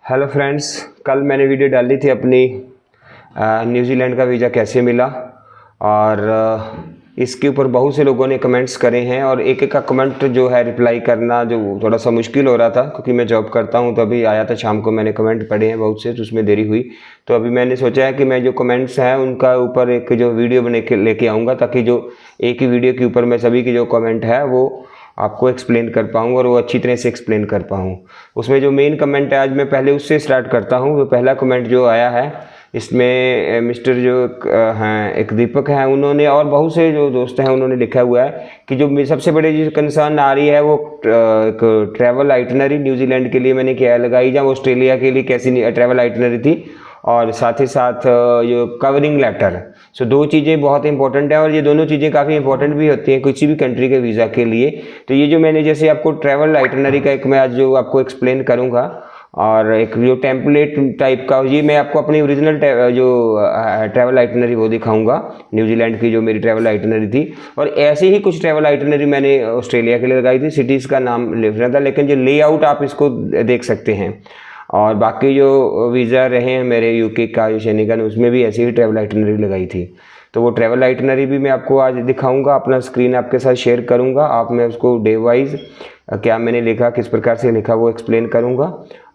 Hello friends, कल मैंने video डाली थी अपनी न्यूजीलैंड का वीज़ा कैसे मिला। और इसके ऊपर बहुत से लोगों ने कमेंट्स करे हैं और एक एक का कमेंट जो है रिप्लाई करना जो थोड़ा सा मुश्किल हो रहा था, क्योंकि मैं जॉब करता हूं। तो अभी आया था शाम को, मैंने कमेंट पढ़े हैं बहुत से, तो उसमें देरी हुई। तो अभी मैंने सोचा है कि मैं जो कमेंट्स हैं उनका ऊपर एक जो वीडियो बने के लेके आऊँगा, ताकि जो एक ही वीडियो के ऊपर मैं सभी की जो कमेंट है वो आपको एक्सप्लेन कर पाऊँ और वो अच्छी तरह से एक्सप्लेन कर पाऊँ। उसमें जो मेन कमेंट है, आज मैं पहले उससे स्टार्ट करता हूँ। वो पहला कमेंट जो आया है, इसमें मिस्टर जो हैं एक दीपक हैं, उन्होंने और बहुत से जो दोस्त हैं उन्होंने लिखा हुआ है कि जो सबसे बड़ी जो कंसर्न आ रही है वो एक ट्रैवल आइटनरी न्यूजीलैंड के लिए मैंने क्या लगाई, जहाँ ऑस्ट्रेलिया के लिए कैसी ट्रैवल आइटनरी थी, और साथ ही साथ ये कवरिंग लेटर। सो दो चीज़ें बहुत इंपॉर्टेंट है और ये दोनों चीज़ें काफ़ी इंपॉर्टेंट भी होती हैं किसी भी कंट्री के वीज़ा के लिए। तो ये जो मैंने जैसे आपको ट्रैवल आइटनरी का एक मैं आज जो आपको एक्सप्लेन करूँगा, और एक जो टेम्पलेट टाइप का, ये मैं आपको अपनी ओरिजिनल जो ट्रैवल आइटनरी वो दिखाऊंगा, न्यूजीलैंड की जो मेरी ट्रैवल आइटनरी थी। और ऐसे ही कुछ ट्रैवल आइटनरी मैंने ऑस्ट्रेलिया के लिए लगाई थी, सिटीज़ का नाम लिखना था, लेकिन जो लेआउट आप इसको देख सकते हैं। और बाकी जो वीज़ा रहे हैं मेरे यूके का जो शेनिगन, उसमें भी ऐसी ही ट्रैवल आइटनरी लगाई थी। तो वो ट्रैवल आइटनरी भी मैं आपको आज दिखाऊंगा, अपना स्क्रीन आपके साथ शेयर करूंगा। आप मैं उसको डे वाइज क्या मैंने लिखा, किस प्रकार से लिखा, वो एक्सप्लेन करूंगा,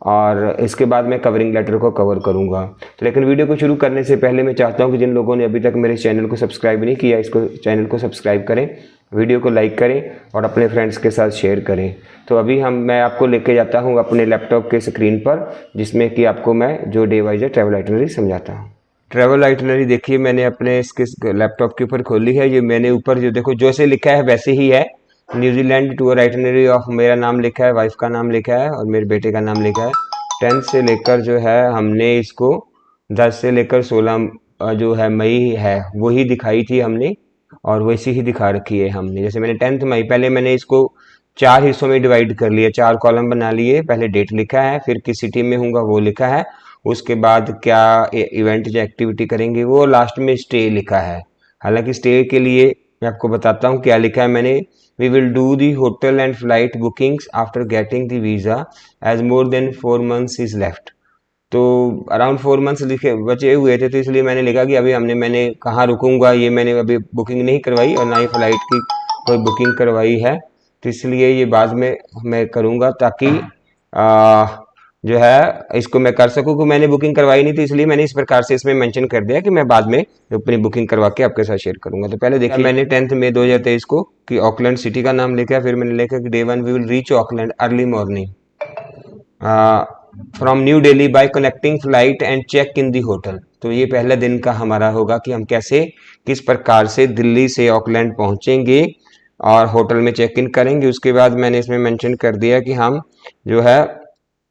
और इसके बाद मैं कवरिंग लेटर को कवर करूंगा। तो लेकिन वीडियो को शुरू करने से पहले मैं चाहता हूं कि जिन लोगों ने अभी तक मेरे चैनल को सब्सक्राइब नहीं किया, इसको चैनल को सब्सक्राइब करें, वीडियो को लाइक करें और अपने फ्रेंड्स के साथ शेयर करें। तो अभी मैं आपको लेके जाता हूँ अपने लैपटॉप के स्क्रीन पर, जिसमें कि आपको मैं जो डे वाइज ट्रैवल आइटनरी समझाता हूँ। ट्रैवल आइटनरी देखिए मैंने अपने इसके लैपटॉप के ऊपर खोली है। ये मैंने ऊपर जो देखो जैसे लिखा है वैसे ही है, न्यूजीलैंड टूर आइटनरी ऑफ, मेरा नाम लिखा है, वाइफ का नाम लिखा है और मेरे बेटे का नाम लिखा है। 10 से लेकर जो है हमने इसको 10 से लेकर 16 जो है मई है वही दिखाई थी हमने, और वैसी ही दिखा रखी है हमने। जैसे मैंने 10 मई, पहले मैंने इसको 4 हिस्सों में डिवाइड कर लिया, 4 कॉलम बना लिए। पहले डेट लिखा है, फिर किस सिटी में हूँगा वो लिखा है, उसके बाद क्या इवेंट या एक्टिविटी करेंगे वो, लास्ट में स्टे लिखा है। हालांकि स्टे के लिए मैं आपको बताता हूँ क्या लिखा है मैंने। We will do the hotel and flight bookings after getting the visa as more than 4 months is left. तो अराउंड 4 मंथ्स लिखे बचे हुए थे, तो इसलिए मैंने लिखा कि अभी मैंने कहाँ रुकूंगा ये मैंने अभी बुकिंग नहीं करवाई, और ना ही फ्लाइट की कोई बुकिंग करवाई है। तो इसलिए ये बाद में मैं करूँगा, ताकि जो है इसको मैं कर सकूँ। कि मैंने बुकिंग करवाई नहीं थी, इसलिए मैंने इस प्रकार से इसमें मेंशन कर दिया कि मैं बाद में अपनी बुकिंग करवा के आपके साथ शेयर करूंगा। तो पहले देखिए मैंने 10 मई 2023 को कि ऑकलैंड सिटी का नाम लिखा है, फिर मैंने लिखा कि day 1 we will reach Auckland early morning from New Delhi by connecting flight and check in the hotel. तो ये पहला दिन का हमारा होगा कि हम कैसे किस प्रकार से दिल्ली से ऑकलैंड पहुंचेंगे और होटल में चेक इन करेंगे। उसके बाद मैंने इसमें मेंशन कर दिया कि हम जो है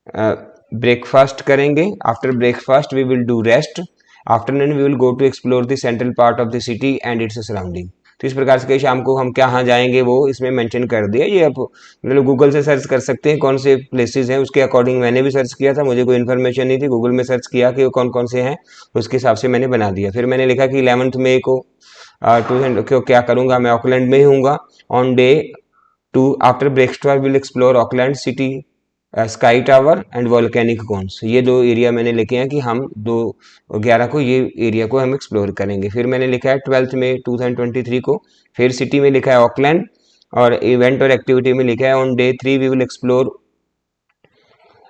ब्रेकफास्ट करेंगे। After breakfast we will do rest, afternoon we will go to explore the central part of the city and its surrounding. तो इस प्रकार से शाम को हम कहाँ जाएंगे वो इसमें मेंशन कर दिया। ये आप मतलब गूगल से सर्च कर सकते हैं कौन से प्लेसेस हैं, उसके अकॉर्डिंग मैंने भी सर्च किया था, मुझे कोई इन्फॉर्मेशन नहीं थी, गूगल में सर्च किया कि वो कौन कौन से हैं, उसके हिसाब से मैंने बना दिया। फिर मैंने लिखा कि 11 मई को क्या करूँगा, मैं ऑकलैंड में ही हूँगा। On day 2 after breakfast will explore Auckland city sky tower and volcanic cones. ये दो एरिया मैंने लिखे हैं कि हम 2/11 को ये एरिया को हम एक्सप्लोर करेंगे। फिर मैंने लिखा है 12 मई 2023 को, फिर सिटी में लिखा है ऑकलैंड, और इवेंट और एक्टिविटी में लिखा है on day 3 we will explore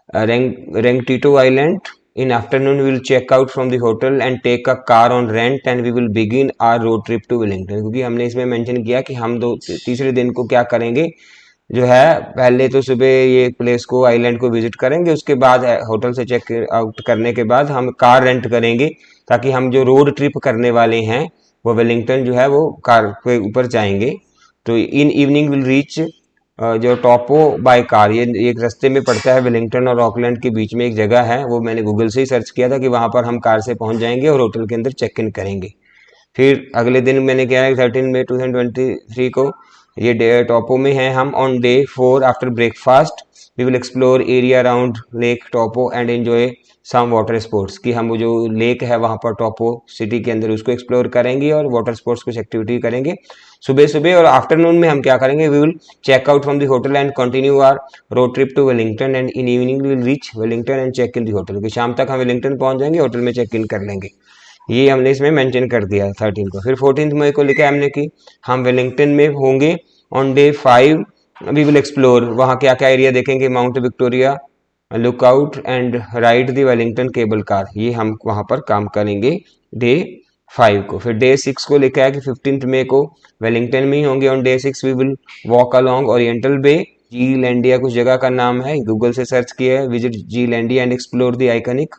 Rangitoto island. In afternoon we will check out from the hotel and take a car on rent and we will begin our road trip to Wellington. क्योंकि हमने इसमें mention किया कि हम तीसरे दिन को क्या करेंगे, जो है पहले तो सुबह ये प्लेस को आइलैंड को विजिट करेंगे, उसके बाद होटल से चेक आउट करने के बाद हम कार रेंट करेंगे, ताकि हम जो रोड ट्रिप करने वाले हैं वो वेलिंगटन जो है वो कार के ऊपर जाएंगे। तो इन इवनिंग विल रीच जो टॉपो बाय कार, ये एक रास्ते में पड़ता है, वेलिंगटन और ऑकलैंड के बीच में एक जगह है, वो मैंने गूगल से ही सर्च किया था कि वहां पर हम कार से पहुंच जाएंगे और होटल के अंदर चेक इन करेंगे। फिर अगले दिन मैंने क्या है 13 मई 2023 को ये डे टॉपो में है हम। On day 4 after breakfast we will explore area around lake Taupo and enjoy some water sports, कि हम वो जो लेक है वहाँ पर टॉपो सिटी के अंदर उसको एक्सप्लोर करेंगे और वाटर स्पोर्ट्स कुछ एक्टिविटी करेंगे सुबह सुबह। और आफ्टरनून में हम क्या करेंगे, we will check out from the hotel and continue our road trip to Wellington and in evening we will reach Wellington and check in the hotel, कि शाम तक हम वेलिंगटन पहुंच जाएंगे, होटल में चेक इन कर लेंगे। ये हमने इसमें मेंशन कर दिया 13 को। फिर 14 मई को लिखा हमने कि हम वेलिंगटन में होंगे on day 5 we will explore, वहाँ क्या क्या एरिया देखेंगे, mount Victoria, lookout and ride the Wellington cable car, ये हम वहाँ पर काम करेंगे डे 5 को। फिर डे 6 को लिखा है कि 15 मई को वेलिंगटन में ही होंगे। On day 6 we will walk along oriental bay, Zealandia कुछ जगह का नाम है, गूगल से सर्च किया है, visit Zealandia and explore the iconic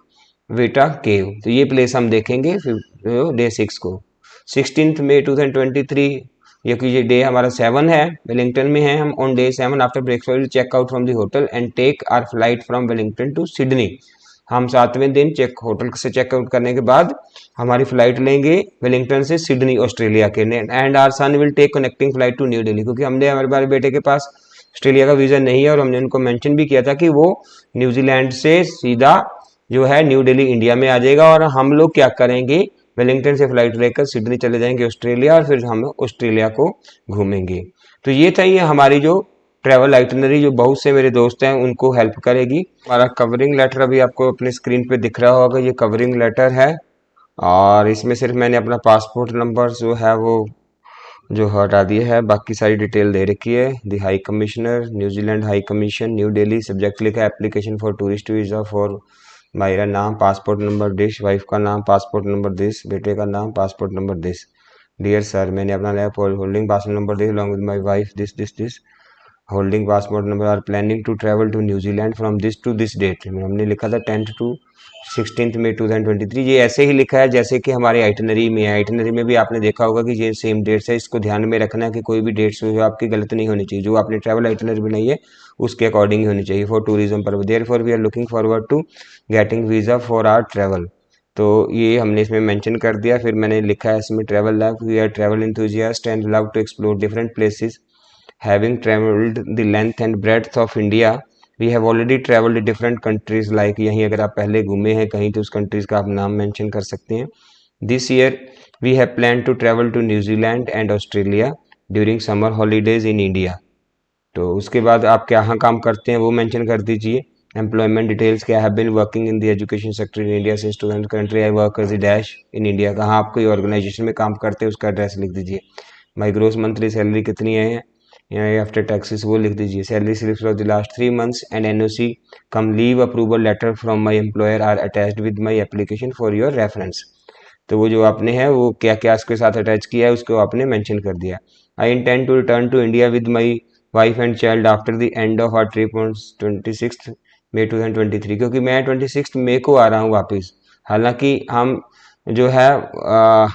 Weta cave, तो ये प्लेस हम देखेंगे डे 6 को। 16 मई 2023 ये डे हमारा 7 है, वेलिंगटन में है हम। On day 7 after breakfast check out from the hotel and take our flight from Wellington to Sydney, हम 7वें दिन होटल से चेकआउट करने के बाद हमारी फ्लाइट लेंगे वेलिंगटन से सिडनी ऑस्ट्रेलिया के, and our son will take connecting flight to New Delhi, क्योंकि हमने हमारे बेटे के पास ऑस्ट्रेलिया का वीज़ा नहीं है और हमने उनको मेंशन भी किया था कि वो न्यूजीलैंड से सीधा जो है न्यू दिल्ली इंडिया में आ जाएगा और हम लोग क्या करेंगे, वेलिंगटन से फ्लाइट लेकर सिडनी चले जाएंगे ऑस्ट्रेलिया और फिर हम ऑस्ट्रेलिया को घूमेंगे। तो ये था ये हमारी जो ट्रैवल आइटनरी, जो बहुत से मेरे दोस्त हैं उनको हेल्प करेगी। हमारा कवरिंग लेटर अभी आपको अपने स्क्रीन पे दिख रहा होगा, ये कवरिंग लेटर है और इसमें सिर्फ मैंने अपना पासपोर्ट नंबर जो है वो जो हटा दिया है, बाकी सारी डिटेल दे रखी है। The high commissioner New Zealand high commission new Delhi, subject लिखा है application for tourist visa for, मेरा नाम, पासपोर्ट नंबर दिस, वाइफ का नाम, पासपोर्ट नंबर दिस, बेटे का नाम, passport number this. Dear sir, मैंने अपना नया holding passport number this along with my wife this this this, holding passport number, are planning to travel to New Zealand from this to this date, हमने लिखा था 10 to 16 मई 2023, ये ऐसे ही लिखा है जैसे कि हमारे आइटनरी में है। आइटनरी में भी आपने देखा होगा कि ये सेम डेट्स है, इसको ध्यान में रखना है कि कोई भी डेट्स जो आपकी गलत नहीं होनी चाहिए, जो आपने ट्रैवल आइटनरी बनाई है उसके अकॉर्डिंग ही होनी चाहिए फॉर टूरिज्म पर। Therefore we are looking forward to getting visa for our travel, तो ये हमने इसमें मेंशन कर दिया। फिर मैंने लिखा है इसमें travel love, we are travel enthusiast and love to explore different places, having travelled the length and breadth of India, we have already travelled different countries like, यहीं अगर आप पहले घूमे हैं कहीं तो उस कंट्रीज का आप नाम मेंशन कर सकते हैं। This year we have plan to travel to New Zealand and Australia during summer holidays in India, तो उसके बाद आप क्या काम करते हैं वो मेंशन कर दीजिए। एम्प्लॉयमेंट डिटेल्स, क्या have been working in the education sector in India since 2000 country I work as dash in India, कहाँ आप कोई ऑर्गेनाइजेशन में काम करते हैं उसका एड्रेस लिख दीजिए। माई ग्रोस मंथली सैलरी कितनी है आफ्टर टैक्सेस वो लिख दीजिए। Salary slips for the last 3 months and NOC cum leave approval letter from my employer are attached with my application for your reference, तो वो जो आपने है वो क्या क्या उसके साथ अटैच किया है उसको आपने मेंशन कर दिया। I intend to return to India with my wife and child after the end of our trip on 26 May 2023, क्योंकि मैं 26 मई को आ रहा हूँ वापस, हालांकि हम जो है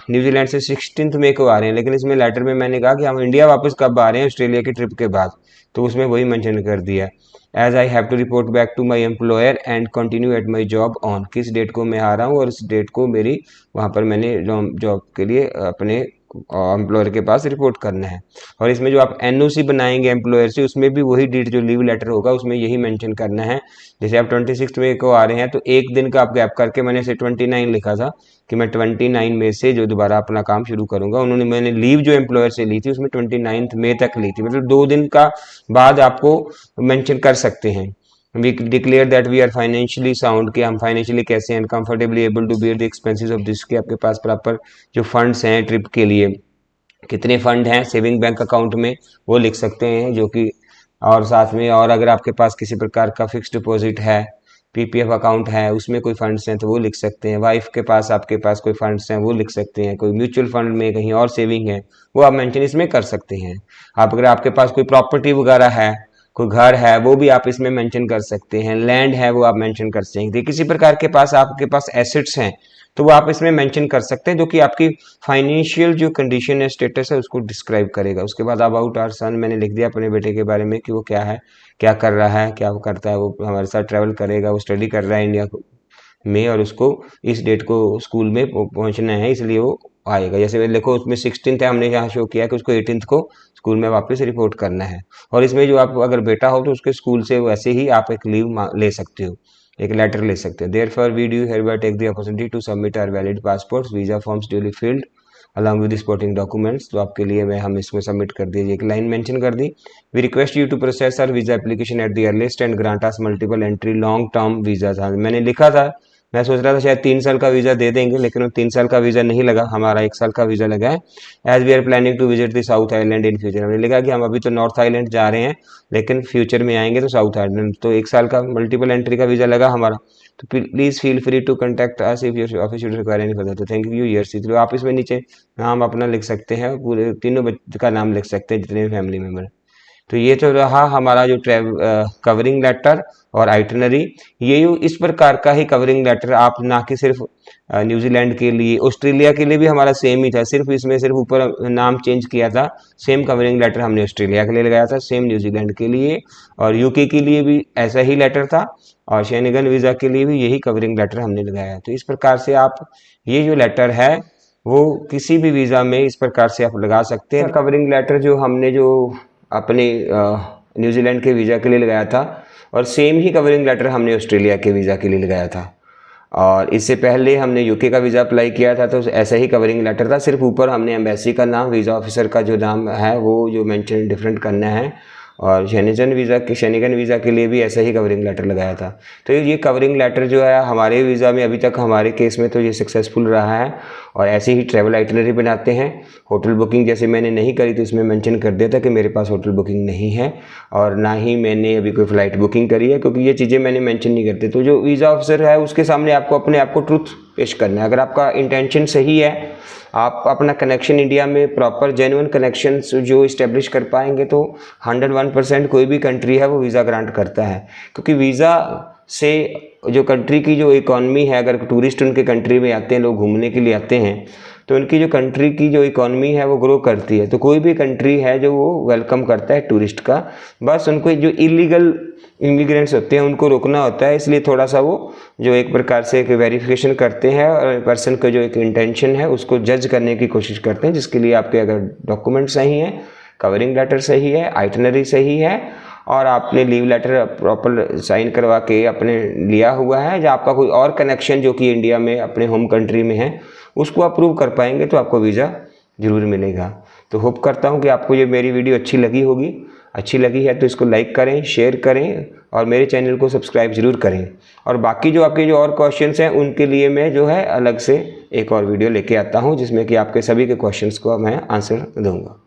न्यूजीलैंड से 16 मई को आ रहे हैं, लेकिन इसमें लेटर में मैंने कहा कि हम इंडिया वापस कब आ रहे हैं ऑस्ट्रेलिया की ट्रिप के बाद, तो उसमें वही मेंशन कर दिया। As I have to report back to my employer and continue at my job on, किस डेट को मैं आ रहा हूँ और इस डेट को मेरी वहाँ पर मैंने जॉब के लिए अपने एम्प्लॉयर के पास रिपोर्ट करना है। और इसमें जो आप एनओसी बनाएंगे एम्प्लॉयर से उसमें भी वही डेट जो लीव लेटर होगा उसमें यही मेंशन करना है। जैसे आप 26 मई को आ रहे हैं तो एक दिन का आप गैप करके मैंने से 29 लिखा था कि मैं 29 मई से जो दोबारा अपना काम शुरू करूंगा। उन्होंने मैंने लीव जो एम्प्लॉयर से ली थी उसमें 29 मई तक ली थी, मतलब 2 दिन का बाद आपको मेंशन कर सकते हैं। We declare that we are financially sound, कि हम फाइनेंशियली कैसे हैं, comfortably able to bear the expenses of this, कि आपके पास प्रॉपर जो फंड्स हैं ट्रिप के लिए कितने फंड हैं सेविंग बैंक अकाउंट में वो लिख सकते हैं जो कि, और साथ में और अगर आपके पास किसी प्रकार का फिक्स डिपॉजिट है, पीपीएफ अकाउंट है उसमें कोई फंड्स हैं तो वो लिख सकते हैं। वाइफ के पास आपके पास कोई फंड्स हैं वो लिख सकते हैं। कोई म्यूचुअल फंड में कहीं और सेविंग है वो आप मेंशन इसमें कर सकते हैं। आप अगर आपके पास कोई प्रॉपर्टी वगैरह है, कोई घर है वो भी आप इसमें मेंशन कर सकते हैं। लैंड है वो आप मेंशन कर सकते हैं। किसी प्रकार के पास आपके पास एसेट्स हैं तो वो आप इसमें मेंशन कर सकते हैं जो कि आपकी फाइनेंशियल जो कंडीशन है, स्टेटस है उसको डिस्क्राइब करेगा। उसके बाद अबाउट आवर सन मैंने लिख दिया अपने बेटे के बारे में कि वो क्या है, क्या कर रहा है, क्या करता है, वो हमारे साथ ट्रैवल करेगा, वो स्टडी कर रहा है इंडिया में और उसको इस डेट को स्कूल में पहुंचना है, इसलिए वो आएगा। जैसे देखो उसमें 16th है, हमने यहाँ शो किया कि उसको 18th को स्कूल में वापस रिपोर्ट करना है। और इसमें जो आप अगर बेटा हो तो उसके स्कूल से वैसे ही आप एक लीव ले सकते हो, एक लेटर ले सकते हो। Therefore we do hereby take the opportunity to submit our valid passports visa forms duly filled along with supporting documents. तो आपके लिए मैं हम इसमें सबमिट कर दीजिए, एक लाइन मेंशन कर दी, we request you to process our visa application at the earliest and grant us multiple entry long term visa. था मैंने लिखा था, मैं सोच रहा था शायद 3 साल का वीज़ा दे देंगे, लेकिन वो 3 साल का वीज़ा नहीं लगा, हमारा 1 साल का वीज़ा लगा है। As we are planning to visit the South Island in future, हमने लिखा कि हम अभी तो नॉर्थ आइलैंड जा रहे हैं, लेकिन फ्यूचर में आएंगे तो साउथ आइलैंड। तो 1 साल का मल्टीपल एंट्री का वीज़ा लगा हमारा। तो please feel free to contact us if your office should require any further. तो थैंक यू ईयर्स। तो आप इसमें नीचे नाम अपना लिख सकते हैं, पूरे तीनों बच्चे का नाम लिख सकते हैं, जितने भी फैमिली मेम्बर। तो ये तो रहा हमारा जो कवरिंग लेटर और आइटनरी। ये इस प्रकार का ही कवरिंग लेटर आप ना कि सिर्फ न्यूजीलैंड के लिए, ऑस्ट्रेलिया के लिए भी हमारा सेम ही था, सिर्फ इसमें सिर्फ ऊपर नाम चेंज किया था। सेम कवरिंग लेटर हमने ऑस्ट्रेलिया के लिए लगाया था, सेम न्यूजीलैंड के लिए, और यूके के लिए भी ऐसा ही लेटर था, और शेनिगन वीज़ा के लिए भी यही कवरिंग लेटर हमने लगाया। तो इस प्रकार से आप ये जो लेटर है वो किसी भी वीज़ा में इस प्रकार से आप लगा सकते हैं। कवरिंग लेटर जो हमने जो अपने न्यूजीलैंड के वीज़ा के लिए लगाया था, और सेम ही कवरिंग लेटर हमने ऑस्ट्रेलिया के वीज़ा के लिए लगाया था। और इससे पहले हमने यूके का वीज़ा अप्लाई किया था, तो ऐसा ही कवरिंग लेटर था, सिर्फ ऊपर हमने एम्बेसी का नाम, वीज़ा ऑफिसर का जो नाम है वो जो मेंशन डिफरेंट करना है। और शेनिगन वीज़ा के लिए भी ऐसा ही कवरिंग लेटर लगाया था। तो ये कवरिंग लेटर जो है हमारे वीज़ा में अभी तक, हमारे केस में तो ये सक्सेसफुल रहा है। और ऐसे ही ट्रैवल आइटनरी बनाते हैं। होटल बुकिंग जैसे मैंने नहीं करी तो इसमें मेंशन कर दिया था कि मेरे पास होटल बुकिंग नहीं है, और ना ही मैंने अभी कोई फ़्लाइट बुकिंग करी है, क्योंकि ये चीज़ें मैंने मेंशन नहीं करते। तो जो वीज़ा ऑफिसर है उसके सामने आपको अपने आप को ट्रुथ पेश करना है। अगर आपका इंटेंशन सही है, आप अपना कनेक्शन इंडिया में प्रॉपर जेन्युइन कनेक्शन जो इस्टेब्लिश कर पाएंगे, तो 101% कोई भी कंट्री है वो वीज़ा ग्रांट करता है। क्योंकि वीज़ा से जो कंट्री की जो इकॉनमी है, अगर टूरिस्ट उनके कंट्री में आते हैं, लोग घूमने के लिए आते हैं, तो उनकी जो कंट्री की जो इकॉनमी है वो ग्रो करती है। तो कोई भी कंट्री है जो वो वेलकम करता है टूरिस्ट का, बस उनको जो इलीगल इमिग्रेंट्स होते हैं उनको रोकना होता है। इसलिए थोड़ा सा वो जो एक प्रकार से एक वेरिफिकेशन करते हैं, और पर्सन का जो एक इंटेंशन है उसको जज करने की कोशिश करते हैं, जिसके लिए आपके अगर डॉक्यूमेंट सही हैं, कवरिंग लेटर सही है, आइटनरी सही है, और आपने लीव लेटर प्रॉपर साइन करवा के अपने लिया हुआ है, या आपका कोई और कनेक्शन जो कि इंडिया में अपने होम कंट्री में है उसको अप्रूव कर पाएंगे, तो आपको वीज़ा ज़रूर मिलेगा। तो होप करता हूँ कि आपको ये मेरी वीडियो अच्छी लगी होगी। अच्छी लगी है तो इसको लाइक करें, शेयर करें, और मेरे चैनल को सब्सक्राइब ज़रूर करें। और बाकी जो आपके जो और क्वेश्चंस हैं उनके लिए मैं जो है अलग से एक और वीडियो लेके आता हूँ, जिसमें कि आपके सभी के क्वेश्चंस को मैं आंसर दूँगा।